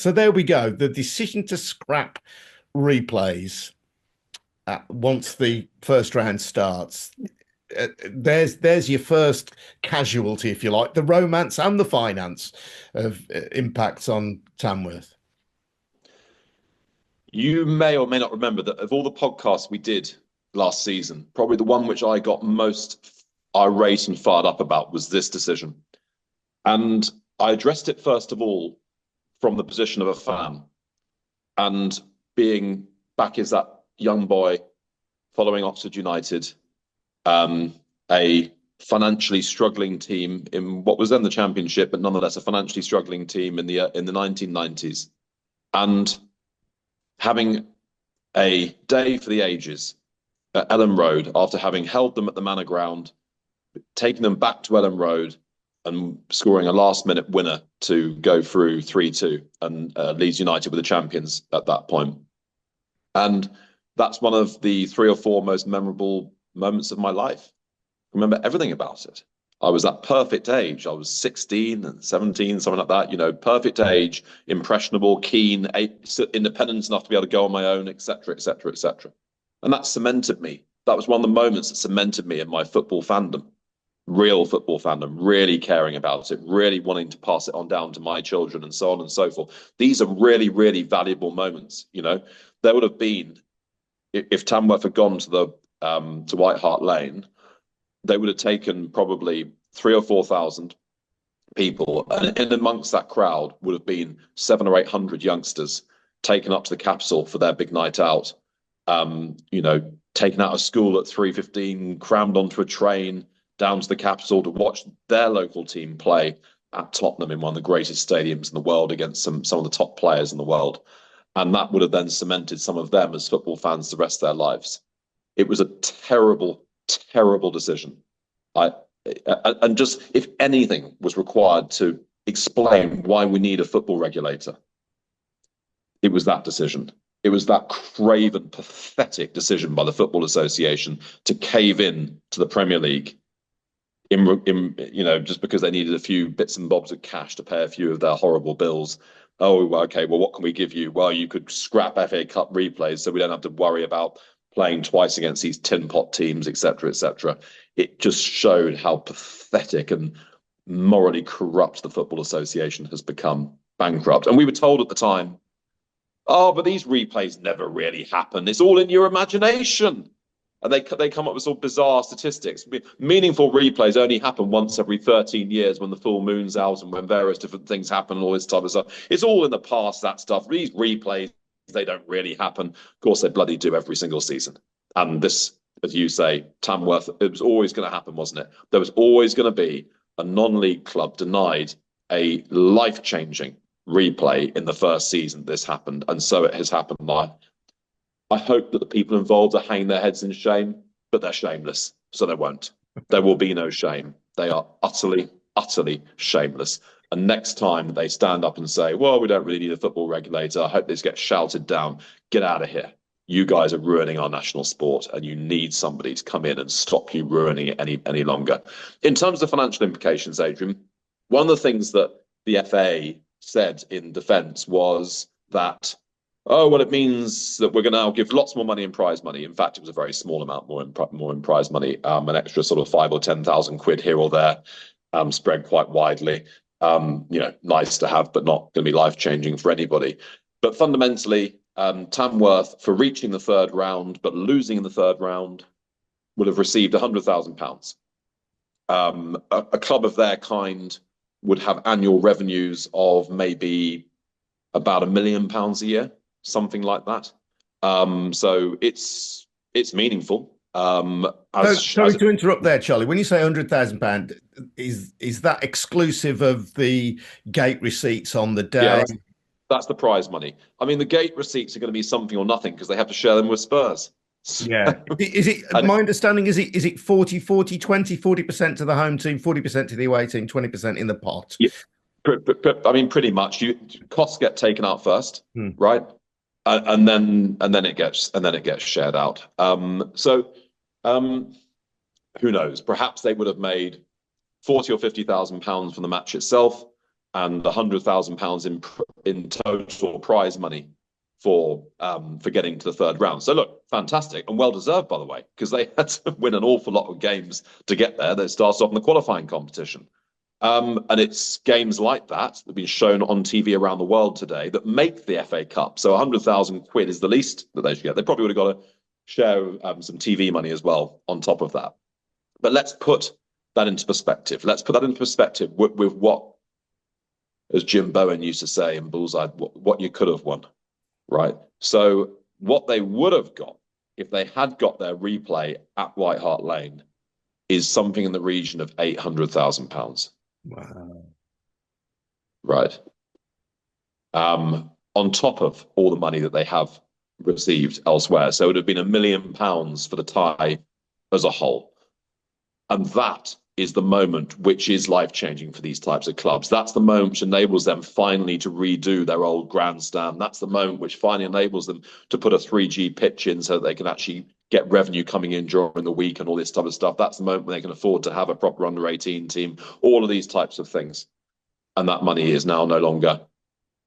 So there we go. The decision to scrap replays once the first round starts. There's your first casualty, if you like, the romance and the finance of impacts on Tamworth. You may or may not remember that of all the podcasts we did last season, probably the one which I got most irate and fired up about was this decision. And I addressed it first of all from the position of a fan and being back as that young boy following Oxford United, a financially struggling team in what was then the Championship, but nonetheless a financially struggling team in the 1990s, and having a day for the ages at Ellen Road after having held them at the Manor Ground, taking them back to Ellen Road and scoring a last-minute winner to go through 3-2, and Leeds United were the champions at that point. And that's one of the 3 or 4 most memorable moments of my life. I remember everything about it. I was that perfect age. I was 16 and 17, something like that, you know, perfect age, impressionable, keen, independent enough to be able to go on my own, etc., etc., etc. And that cemented me. That was one of the moments that cemented me in my football fandom, real football fandom, really caring about it, really wanting to pass it on down to my children and so on and so forth. These are really, really valuable moments. You know, there would have been, if Tamworth had gone to the to White Hart Lane, they would have taken probably 3 or 4,000 people, and in amongst that crowd would have been 700 or 800 youngsters taken up to the capital for their big night out. You know, taken out of school at 3:15, crammed onto a train down to the capital to watch their local team play at Tottenham in one of the greatest stadiums in the world against some of the top players in the world. And that would have then cemented some of them as football fans the rest of their lives. It was a terrible, terrible decision. And just, if anything was required to explain why we need a football regulator, it was that decision. It was that craven, pathetic decision by the Football Association to cave in to the Premier League, you know, just because they needed a few bits and bobs of cash to pay a few of their horrible bills. Oh, okay, well, what can we give you? Well, you could scrap FA Cup replays so we don't have to worry about playing twice against these tin pot teams, etc., etc. It just showed how pathetic and morally corrupt the Football Association has become, bankrupt. And we were told at the time, oh, but these replays never really happen. It's all in your imagination. And they come up with sort of bizarre statistics. Meaningful replays only happen once every 13 years when the full moon's out and when various different things happen and all this type of stuff. It's all in the past, that stuff. These replays, they don't really happen. Of course, they bloody do every single season. And this, as you say, Tamworth, it was always going to happen, wasn't it? There was always going to be a non-league club denied a life-changing replay in the first season this happened. And so it has happened now. I hope that the people involved are hanging their heads in shame, but they're shameless, so they won't. There will be no shame. They are utterly, utterly shameless. And next time they stand up and say, well, we don't really need a football regulator, I hope this gets shouted down. Get out of here. You guys are ruining our national sport, and you need somebody to come in and stop you ruining it any longer. In terms of financial implications, Adrian, one of the things that the FA said in defence was that, oh, well, it means that we're going to now give lots more money in prize money. In fact, it was a very small amount more in prize money, an extra sort of 5,000 or 10,000 quid here or there, spread quite widely. You know, nice to have, but not going to be life-changing for anybody. But fundamentally, Tamworth, for reaching the third round but losing in the third round, would have received £100,000. A club of their kind would have annual revenues of maybe about £1 million a year, something like that. So it's meaningful. Sorry to interrupt there, Charlie. When you say £100,000, is that exclusive of the gate receipts on the day? Yeah, that's the prize money. I mean, the gate receipts are going to be something or nothing because they have to share them with Spurs. Yeah. Is it my understanding, is it 40, 40, 20, 40% to the home team, 40% to the away team, 20% in the pot? Yeah, I mean, pretty much. Costs get taken out first, right? And then it gets shared out. Who knows? Perhaps they would have made £40,000 or £50,000 from the match itself. and £100,000 in total prize money for getting to the third round. So look, fantastic and well deserved, by the way, because they had to win an awful lot of games to get there. They started off in the qualifying competition. And it's games like that that have been shown on TV around the world today that make the FA Cup. So 100,000 quid is the least that they should get. They probably would have got to share some TV money as well on top of that. But let's put that into perspective. Let's put that into perspective with what, as Jim Bowen used to say in Bullseye, what you could have won, right? So what they would have got if they had got their replay at White Hart Lane is something in the region of £800,000. Wow. Right. On top of all the money that they have received elsewhere. So it would have been £1 million for the tie as a whole. And that is the moment which is life-changing for these types of clubs. That's the moment which enables them finally to redo their old grandstand. That's the moment which finally enables them to put a 3G pitch in so that they can actually get revenue coming in during the week and all this type of stuff. That's the moment when they can afford to have a proper under-18 team, all of these types of things. And that money is now no longer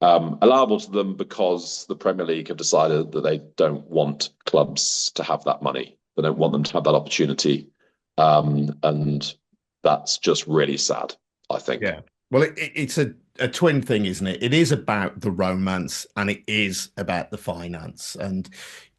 allowable to them because the Premier League have decided that they don't want clubs to have that money. They don't want them to have that opportunity. And that's just really sad, I think. Yeah. Well, it's a twin thing, isn't it? It is about the romance and it is about the finance. And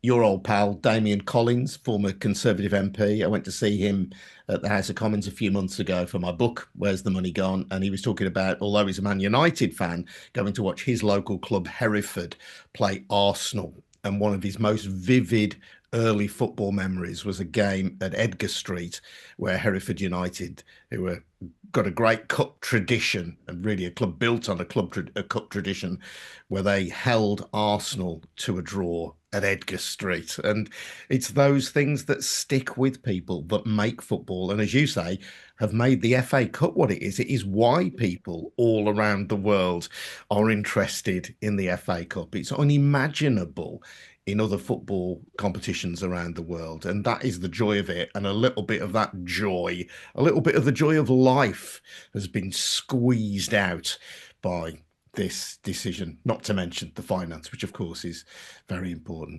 your old pal, Damien Collins, former Conservative MP, I went to see him at the House of Commons a few months ago for my book, Where's the Money Gone? And he was talking about, although he's a Man United fan, going to watch his local club, Hereford, play Arsenal. And one of his most vivid early football memories was a game at Edgar Street where Hereford United, who were got a great cup tradition and really a club built on a cup tradition, where they held Arsenal to a draw at Edgar Street. And it's those things that stick with people that make football, and as you say, have made the FA Cup what it is. It is why people all around the world are interested in the FA Cup. It's unimaginable in other football competitions around the world. And that is the joy of it. And a little bit of that joy, a little bit of the joy of life has been squeezed out by this decision, not to mention the finance, which of course is very important.